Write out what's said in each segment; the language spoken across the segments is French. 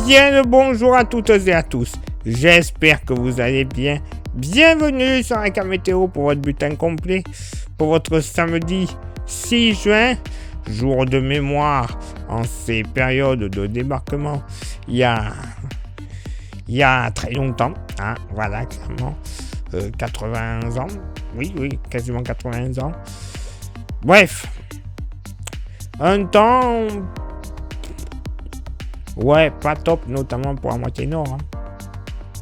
Bien le bonjour à toutes et à tous. J'espère que vous allez bien. Bienvenue sur un cas météo pour votre bulletin complet. Pour votre samedi 6 juin, jour de mémoire en ces périodes de débarquement. Il y a très longtemps, hein, voilà, clairement. 80 ans. Oui, quasiment 80 ans. Bref. Un temps... ouais, pas top, notamment pour la moitié nord. Hein.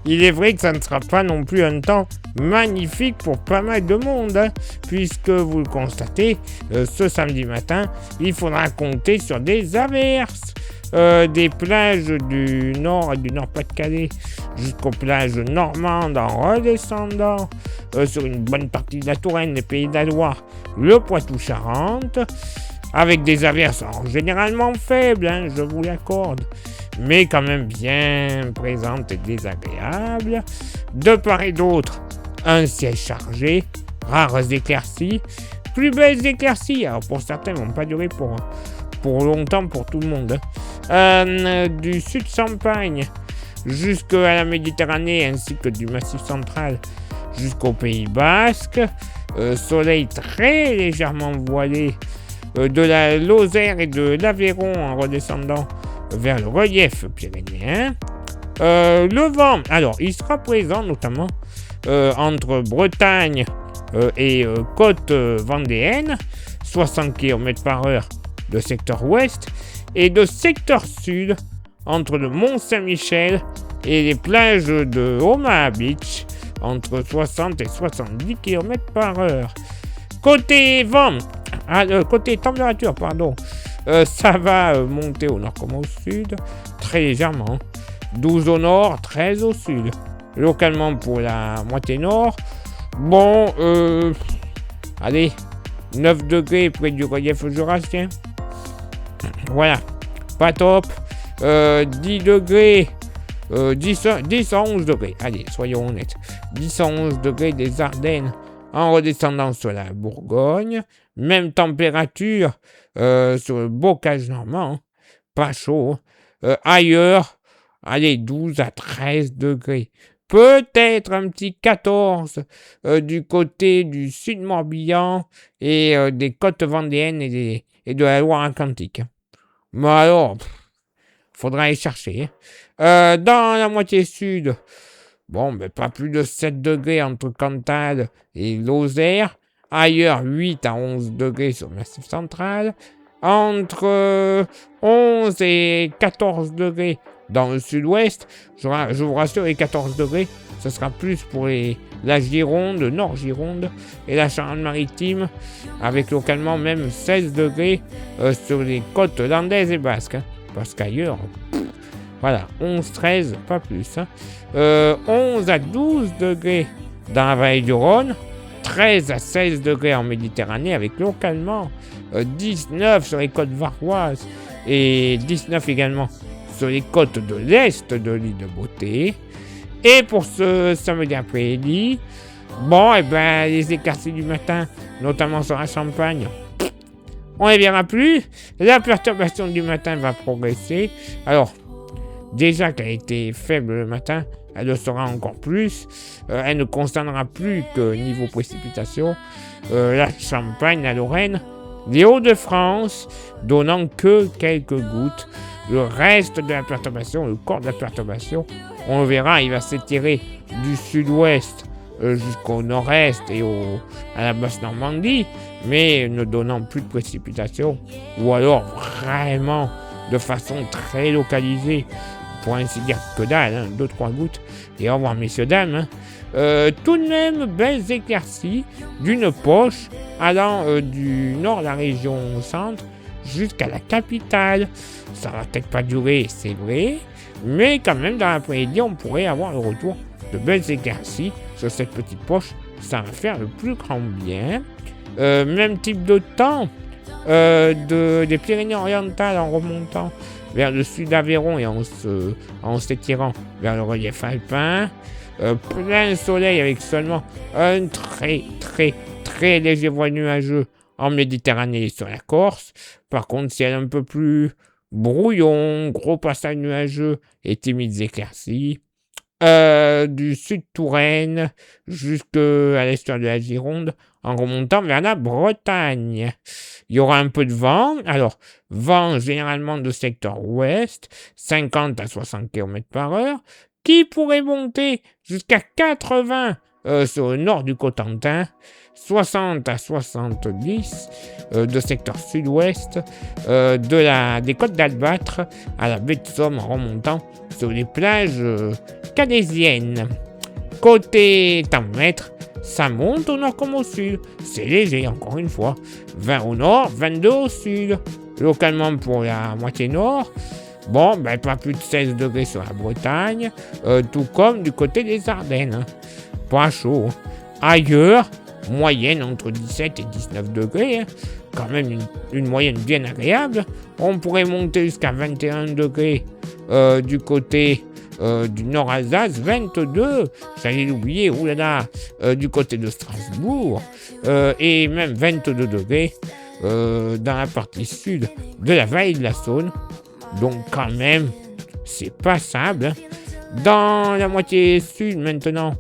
Il est vrai que ça ne sera pas non plus un temps magnifique pour pas mal de monde, hein, puisque vous le constatez, ce samedi matin, il faudra compter sur des averses. Des plages du nord et du Nord-Pas-de-Calais jusqu'aux plages normandes en redescendant sur une bonne partie de la Touraine, les Pays de la Loire, le Poitou-Charentes, avec des averses généralement faibles, hein, je vous l'accorde, mais quand même bien présentes et désagréables. De part et d'autre, un ciel chargé, rares éclaircies, plus belles éclaircies, alors pour certains, vont pas durer pour longtemps pour tout le monde. Du sud Champagne jusqu'à la Méditerranée ainsi que du Massif central jusqu'au Pays Basque. Soleil très légèrement voilé de la Lozère et de l'Aveyron en redescendant vers le relief pyrénéen. Le vent, alors il sera présent notamment entre Bretagne et côte vendéenne, 60 km/h de secteur ouest et de secteur sud entre le Mont-Saint-Michel et les plages de Omaha Beach entre 60 et 70 km/h. Côté vent, côté température, ça va monter au nord comme au sud, très légèrement. 12 au nord, 13 au sud. Localement pour la moitié nord, bon, allez, 9 degrés près du relief jurassien. Voilà, pas top. 10 degrés, 10 à 11 degrés, allez, soyons honnêtes. 10 à 11 degrés des Ardennes en redescendant sur la Bourgogne. Même température sur le bocage normand, pas chaud. Ailleurs, allez, 12 à 13 degrés. Peut-être un petit 14 du côté du sud Morbihan et des côtes vendéennes et de la Loire-Atlantique. Mais alors, faudra aller chercher. Dans la moitié sud, bon, pas plus de 7 degrés entre Cantal et Lozère. Ailleurs, 8 à 11 degrés sur le Massif central. Entre 11 et 14 degrés dans le sud-ouest. Je vous rassure, les 14 degrés, ce sera plus pour la Gironde, Nord-Gironde et la Charente-Maritime, avec localement même 16 degrés sur les côtes landaises et basques. Hein, parce qu'ailleurs, voilà, 11-13, pas plus. Hein. 11 à 12 degrés dans la vallée du Rhône, 13 à 16 degrés en Méditerranée, avec localement 19 sur les côtes varoises et 19 également sur les côtes de l'est de l'île de Beauté. Et pour ce samedi après-midi, bon, les éclaircies du matin, notamment sur la Champagne, on ne les verra plus. La perturbation du matin va progresser. Alors, déjà qu'elle était faible le matin, elle le sera encore plus. Elle ne concernera plus que niveau précipitation la Champagne, la Lorraine, les Hauts-de-France, donnant que quelques gouttes. Le reste de la perturbation, le corps de la perturbation, on le verra, il va s'étirer du sud-ouest jusqu'au nord-est et à la basse Normandie, mais ne donnant plus de précipitations, ou alors vraiment de façon très localisée, pour ainsi dire que dalle, hein, 2-3 gouttes, et au revoir messieurs dames. Tout de même, belles éclaircies d'une poche allant du nord de la région centre jusqu'à la capitale. Ça va peut-être pas durer, c'est vrai, mais quand même dans l'après-midi, on pourrait avoir le retour de belles éclaircies sur cette petite poche. Ça va faire le plus grand bien. Même type de temps des Pyrénées-Orientales en remontant vers le sud d'Aveyron et en s'étirant vers le relief alpin. Plein soleil avec seulement un très très très léger voile nuageux en Méditerranée et sur la Corse. Par contre, ciel un peu plus brouillon, gros passage nuageux et timides éclaircies. Du sud Touraine jusqu'à l'estuaire de la Gironde, en remontant vers la Bretagne. Il y aura un peu de vent. Alors, vent généralement de secteur ouest, 50 à 60 km par heure, qui pourrait monter jusqu'à 80 sur le nord du Cotentin, 60 à 70 de secteur sud-ouest, des côtes d'Albâtre à la baie de Somme en remontant sur les plages canadiennes. Côté thermomètre, ça monte au nord comme au sud. C'est léger, encore une fois. 20 au nord, 22 au sud. Localement pour la moitié nord, bon, pas plus de 16 degrés sur la Bretagne, tout comme du côté des Ardennes. Pas chaud. Ailleurs, moyenne entre 17 et 19 degrés. Quand même une moyenne bien agréable. On pourrait monter jusqu'à 21 degrés du côté du Nord-Alsace, 22, j'allais l'oublier, du côté de Strasbourg, et même 22 degrés dans la partie sud de la vallée de la Saône. Donc quand même, c'est passable. Dans la moitié sud maintenant,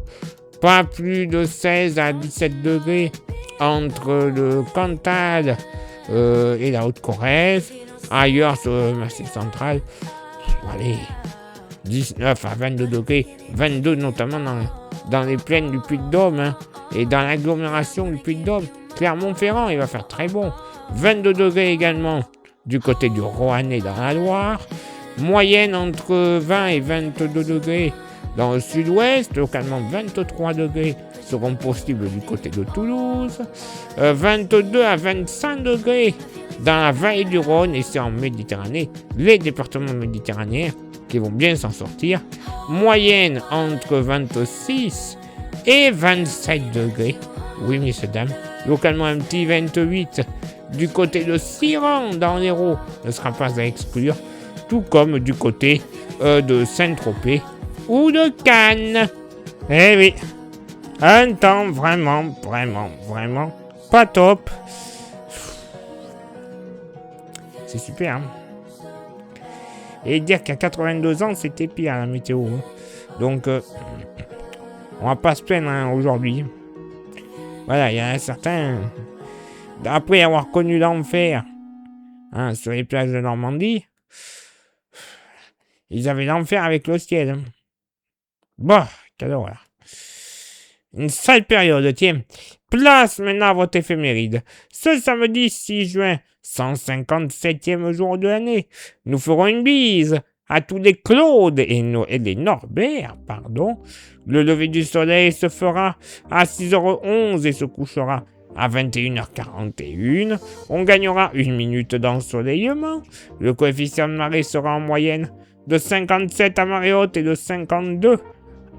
pas plus de 16 à 17 degrés entre le Cantal et la Haute-Corrèze. Ailleurs sur le Massif central, allez, 19 à 22 degrés, 22 notamment dans les plaines du Puy-de-Dôme et dans l'agglomération du Puy-de-Dôme. Clermont-Ferrand, il va faire très bon. 22 degrés également du côté du Roannais dans la Loire. Moyenne entre 20 et 22 degrés dans le sud-ouest, localement 23 degrés seront possibles du côté de Toulouse. 22 à 25 degrés dans la vallée du Rhône, et c'est en Méditerranée, les départements méditerranéens qui vont bien s'en sortir. Moyenne entre 26 et 27 degrés. Oui, messieurs, dames. Localement, un petit 28 du côté de Siran dans l'Hérault ne sera pas à exclure. Tout comme du côté de Saint-Tropez ou de Cannes. Eh oui. Un temps vraiment pas top. C'est super, hein. Et dire qu'à 82 ans, c'était pire la météo. Donc, on va pas se plaindre aujourd'hui. Voilà, il y en a certains, après avoir connu l'enfer sur les plages de Normandie, ils avaient l'enfer avec le ciel. Bah, quelle horreur. Une sale période, tiens. Place maintenant à votre éphéméride. Ce samedi 6 juin, 157e jour de l'année, nous ferons une bise à tous les Claude et les Norbert, pardon. Le lever du soleil se fera à 6h11 et se couchera à 21h41. On gagnera 1 minute d'ensoleillement. Le coefficient de marée sera en moyenne de 57 à marée haute et de 52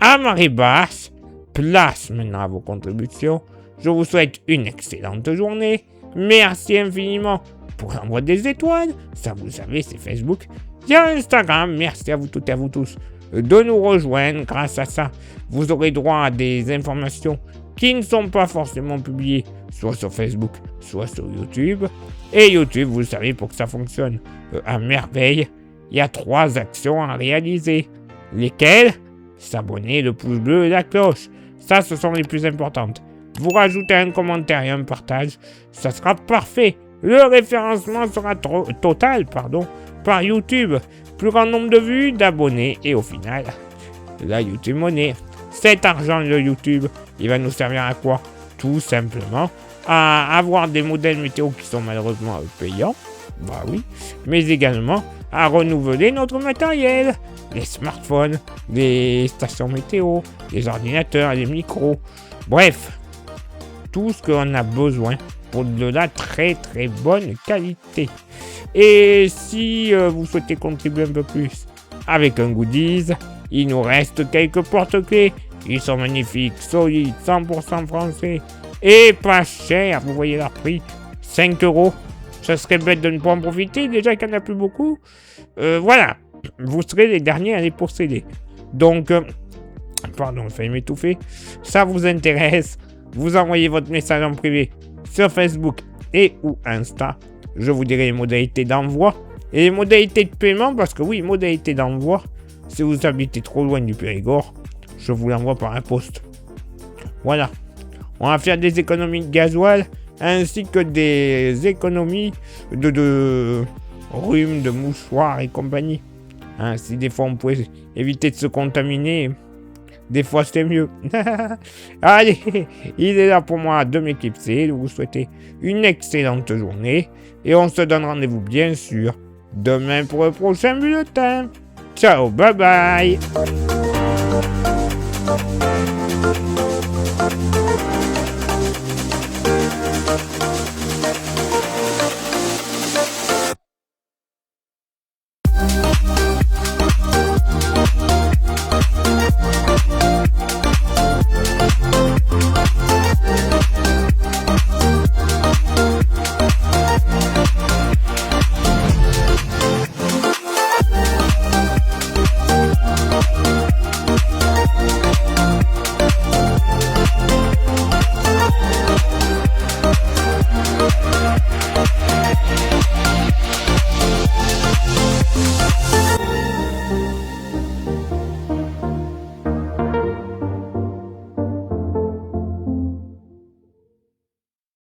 à marée basse. Place maintenant à vos contributions. Je vous souhaite une excellente journée. Merci infiniment pour l'envoi des étoiles. Ça, vous savez, c'est Facebook. Il y a Instagram. Merci à vous toutes et à vous tous de nous rejoindre. Grâce à ça, vous aurez droit à des informations qui ne sont pas forcément publiées, soit sur Facebook, soit sur YouTube. Et YouTube, vous savez, pour que ça fonctionne à merveille, il y a 3 actions à réaliser. Lesquelles? S'abonner, le pouce bleu et la cloche. Ça, ce sont les plus importantes. Vous rajoutez un commentaire et un partage, ça sera parfait. Le référencement sera total par YouTube. Plus grand nombre de vues, d'abonnés et au final, la YouTube Money. Cet argent de YouTube, il va nous servir à quoi? Tout simplement à avoir des modèles météo qui sont malheureusement payants, bah oui, mais également à renouveler notre matériel, les smartphones, les stations météo, les ordinateurs, les micros, bref, tout ce qu'on a besoin pour de la très très bonne qualité. Et si vous souhaitez contribuer un peu plus avec un goodies, il nous reste quelques porte-clés. Ils sont magnifiques, solides, 100% français et pas chers. Vous voyez leur prix, 5 €. Ça serait bête de ne pas en profiter, déjà qu'il n'y en a plus beaucoup. Voilà, vous serez les derniers à les posséder. Donc, pardon, j'ai failli m'étouffer. Ça vous intéresse, vous envoyez votre message en privé sur Facebook et ou Insta. Je vous dirai les modalités d'envoi Et modalité de paiement, parce que oui, modalité d'envoi, si vous habitez trop loin du Périgord, je vous l'envoie par un poste. Voilà. On va faire des économies de gasoil, ainsi que des économies de rhume, de mouchoirs et compagnie. Hein, si des fois on pouvait éviter de se contaminer, des fois c'est mieux. Allez, il est là pour moi de m'éclipser, de vous souhaiter une excellente journée, et on se donne rendez-vous bien sûr demain pour le prochain bulletin. Ciao, bye bye.